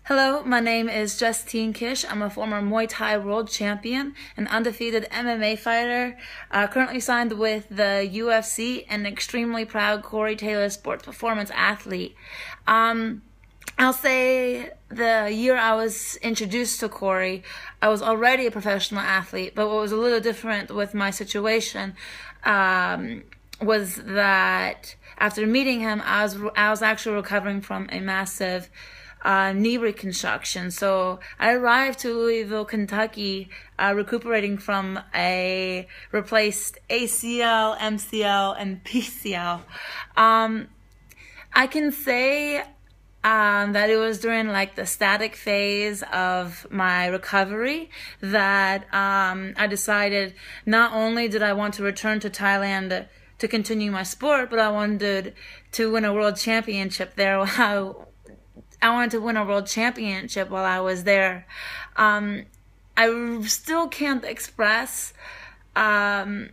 Hello, my name is Justine Kish. I'm a former Muay Thai world champion, an undefeated MMA fighter, currently signed with the UFC, and an extremely proud Corey Taylor sports performance athlete. I'll say the year I was introduced to Corey, I was already a professional athlete, but what was a little different with my situation was that after meeting him, I was actually recovering from a massive knee reconstruction. So I arrived to Louisville, Kentucky, recuperating from a replaced ACL, MCL, and PCL. I can say that it was during like the static phase of my recovery that I decided not only did I want to return to Thailand to continue my sport, but I wanted to win a world championship there. I wanted to win a world championship while I was there. I still can't express, I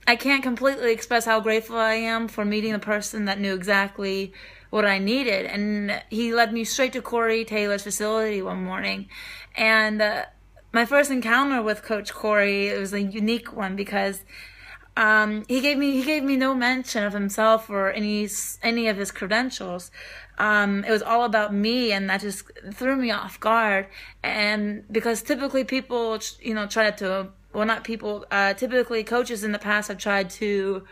can't completely express how grateful I am for meeting a person that knew exactly what I needed. And he led me straight to Corey Taylor's facility one morning. And my first encounter with Coach Corey, it was a unique one because he gave me no mention of himself or any of his credentials. It was all about me, and that just threw me off guard. And because typically people, try to, well, not people, typically coaches in the past have tried to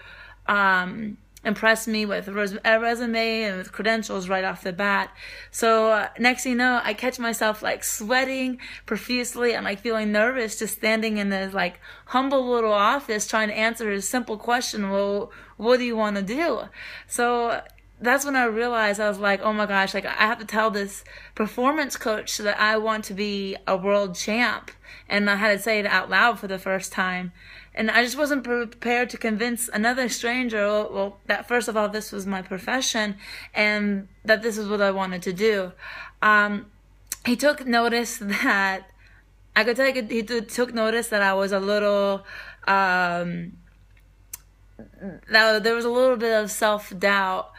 impress me with a resume and with credentials right off the bat. So next thing you know, I catch myself like sweating profusely and like feeling nervous just standing in this like humble little office trying to answer his simple question, well, what do you want to do? So that's when I realized, I was like, oh my gosh, like I have to tell this performance coach that I want to be a world champ. And I had to say it out loud for the first time. And I just wasn't prepared to convince another stranger, well, that first of all, this was my profession and that this is what I wanted to do. He took notice that, I could tell he took notice that I was a little, that there was a little bit of self-doubt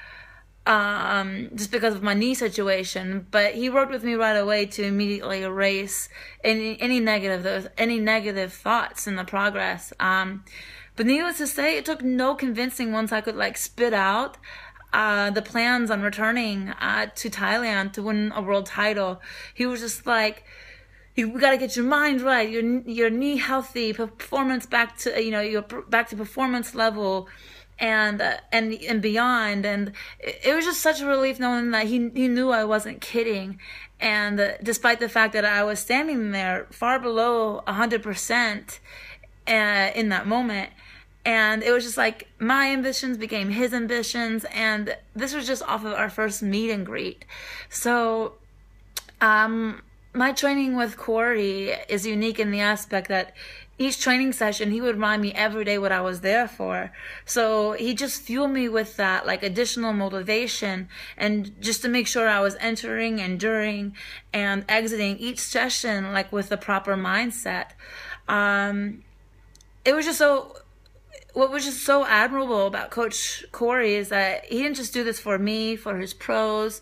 just because of my knee situation, but he worked with me right away to immediately erase any negative thoughts in the progress. But needless to say, it took no convincing once I could like spit out the plans on returning to Thailand to win a world title. He was just like, you gotta get your mind right, your knee healthy, performance back to you're back to performance level. And beyond, and it was just such a relief knowing that he knew I wasn't kidding, and despite the fact that I was standing there far below 100% in that moment, and it was just like my ambitions became his ambitions, and this was just off of our first meet and greet. So my training with Corey is unique in the aspect that each training session, he would remind me every day what I was there for. So he just fueled me with that like additional motivation, and just to make sure I was entering and during and exiting each session like with the proper mindset. It was just what was just so admirable about Coach Corey is that he didn't just do this for me, for his pros.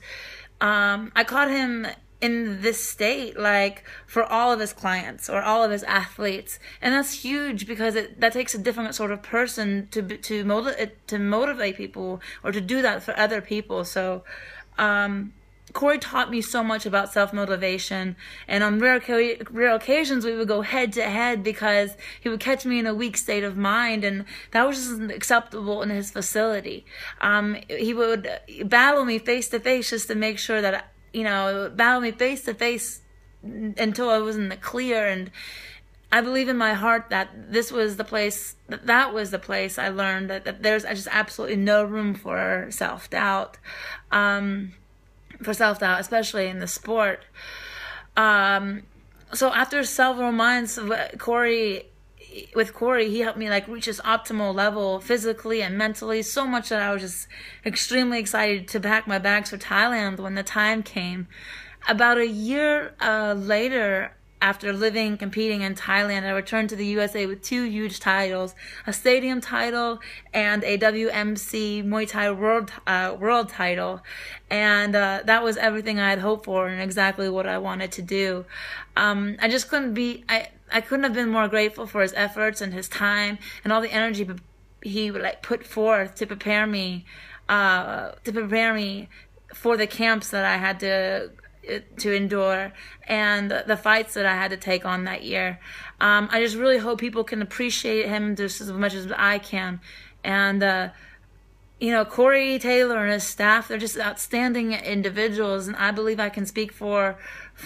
I caught him in this state, like for all of his clients or all of his athletes, and that's huge because that takes a different sort of person to motivate people or to do that for other people. So Corey taught me so much about self-motivation, and on rare occasions we would go head to head because he would catch me in a weak state of mind, and that was just acceptable in his facility. He would battle me face to face just to make sure that battle me face to face until I was in the clear. And I believe in my heart that that was the place I learned that there's just absolutely no room for self-doubt, especially in the sport. So after several months with Corey, he helped me like reach this optimal level physically and mentally, so much that I was just extremely excited to pack my bags for Thailand when the time came. About a year later, after living and competing in Thailand, I returned to the USA with 2 huge titles, a stadium title and a WMC Muay Thai world title. And that was everything I had hoped for and exactly what I wanted to do. I just I couldn't have been more grateful for his efforts and his time and all the energy he would like put forth to prepare me for the camps that I had to endure and the fights that I had to take on that year. I just really hope people can appreciate him just as much as I can. And you know, Corey Taylor and his staff, they're just outstanding individuals, and I believe I can speak for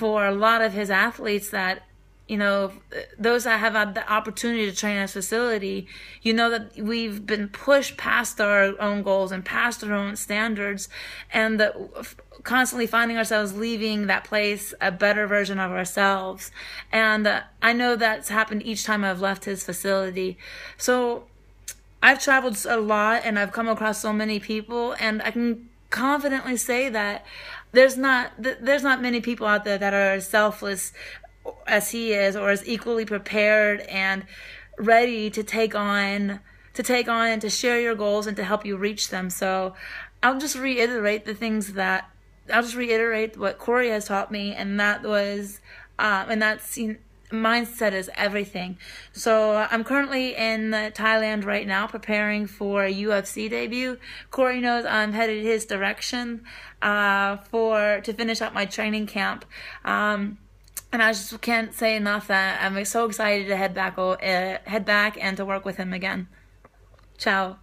a lot of his athletes that, you know, those that have had the opportunity to train at his facility, you know that we've been pushed past our own goals and past our own standards, and that constantly finding ourselves leaving that place a better version of ourselves. And I know that's happened each time I've left his facility. So I've traveled a lot and I've come across so many people, and I can confidently say that there's not many people out there that are as selfless as he is, or as equally prepared and ready to take on and to share your goals and to help you reach them. So I'll just reiterate what Corey has taught me, and that was mindset is everything. So I'm currently in Thailand right now preparing for a UFC debut. Corey knows I'm headed his direction to finish up my training camp. And I just can't say enough that I'm so excited to head back and to work with him again. Ciao.